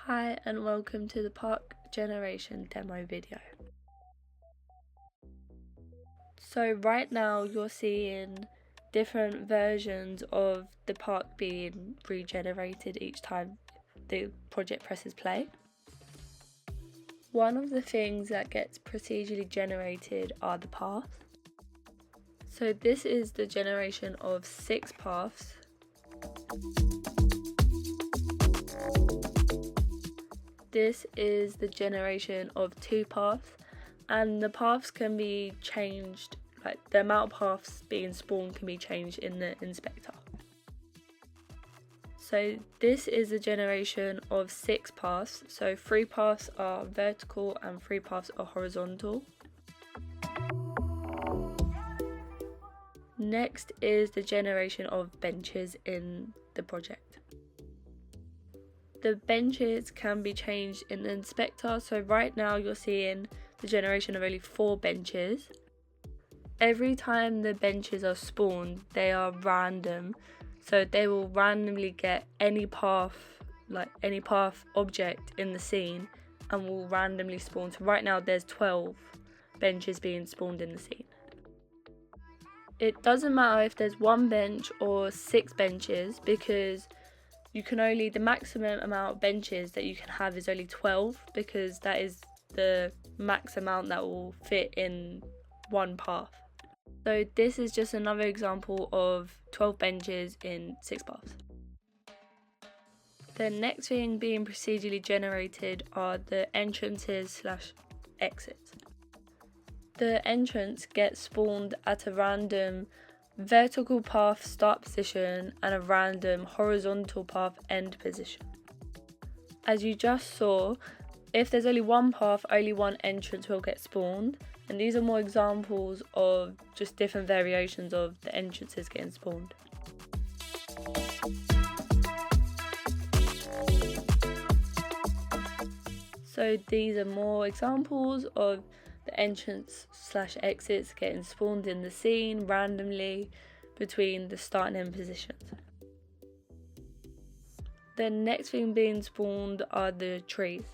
Hi and welcome to the Park Generation demo video. So right now you're seeing different versions of the park being regenerated each time the project presses play. One of the things that gets procedurally generated are the paths. So this is the generation of 6 paths. This is the generation of 2 paths, and the paths can be changed, like the amount of paths being spawned can be changed in the inspector. So this is a generation of 6 paths, so 3 paths are vertical and 3 paths are horizontal. Next is the generation of benches in the project. The benches can be changed in the inspector, so right now you're seeing the generation of only 4 benches. Every time the benches are spawned, they are random, so they will randomly get any path object in the scene and will randomly spawn. So right now there's 12 benches being spawned in the scene. It doesn't matter if there's 1 bench or 6 benches, because the maximum amount of benches that you can have is only 12, because that is the max amount that will fit in 1 path. So this is just another example of 12 benches in 6 paths. The next thing being procedurally generated are the entrances/exits. The entrance gets spawned at a random vertical path start position and a random horizontal path end position. As you just saw, if there's only 1 path, only 1 entrance will get spawned, and these are more examples of just different variations of the entrances getting spawned. So these are more examples of the entrance/exits getting spawned in the scene randomly between the start and end positions. The next thing being spawned are the trees.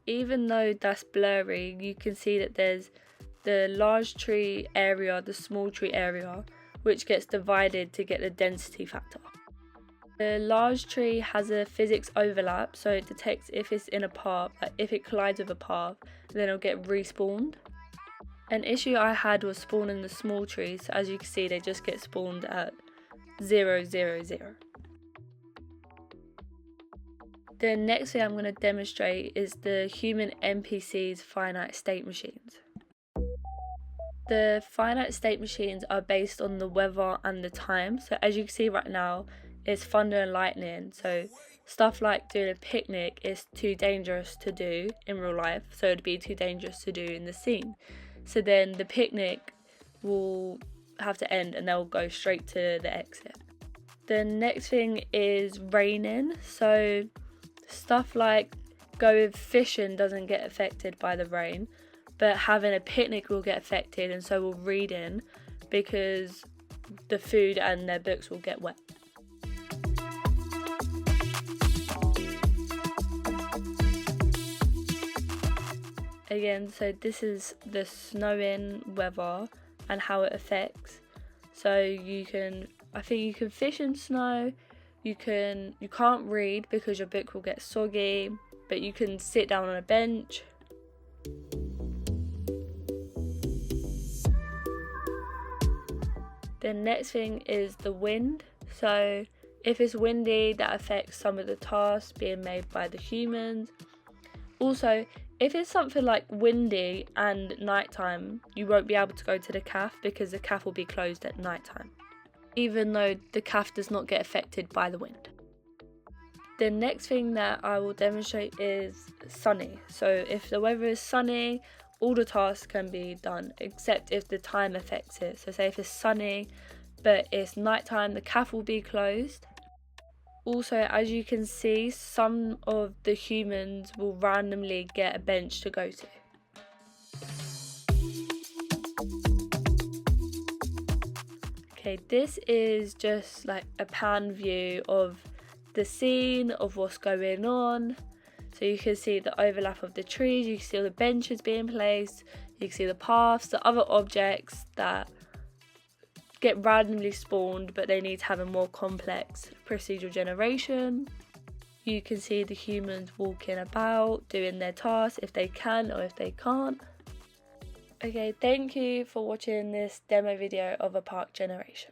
Even though that's blurry, you can see that there's the large tree area, the small tree area, which gets divided to get the density factor. The large tree has a physics overlap, so it detects if it's in a path, like if it collides with a path, then it'll get respawned. An issue I had was spawning the small trees, so as you can see they just get spawned at 0, 0, 0. The next thing I'm going to demonstrate is the human NPC's finite state machines. The finite state machines are based on the weather and the time, so as you can see right now, it's thunder and lightning, so stuff like doing a picnic is too dangerous to do in real life, so it'd be too dangerous to do in the scene. So then the picnic will have to end and they'll go straight to the exit. The next thing is raining, so stuff like going fishing doesn't get affected by the rain, but having a picnic will get affected, and so will reading, because the food and their books will get wet. Again, so this is the snowing weather and how it affects. So I think you can fish in snow, you can't read because your book will get soggy, but you can sit down on a bench. The next thing is the wind. So if it's windy, that affects some of the tasks being made by the humans. Also, if it's something like windy and nighttime, you won't be able to go to the cafe because the cafe will be closed at nighttime, even though the cafe does not get affected by the wind. The next thing that I will demonstrate is sunny. So if the weather is sunny, all the tasks can be done, except if the time affects it. So say if it's sunny, but it's nighttime, the cafe will be closed. Also, as you can see, some of the humans will randomly get a bench to go to. Okay, this is just like a pan view of the scene, of what's going on. So you can see the overlap of the trees, you can see all the benches being placed, you can see the paths, the other objects that get randomly spawned but they need to have a more complex procedural generation. You can see the humans walking about, doing their tasks if they can or if they can't. Okay, thank you for watching this demo video of a park generation.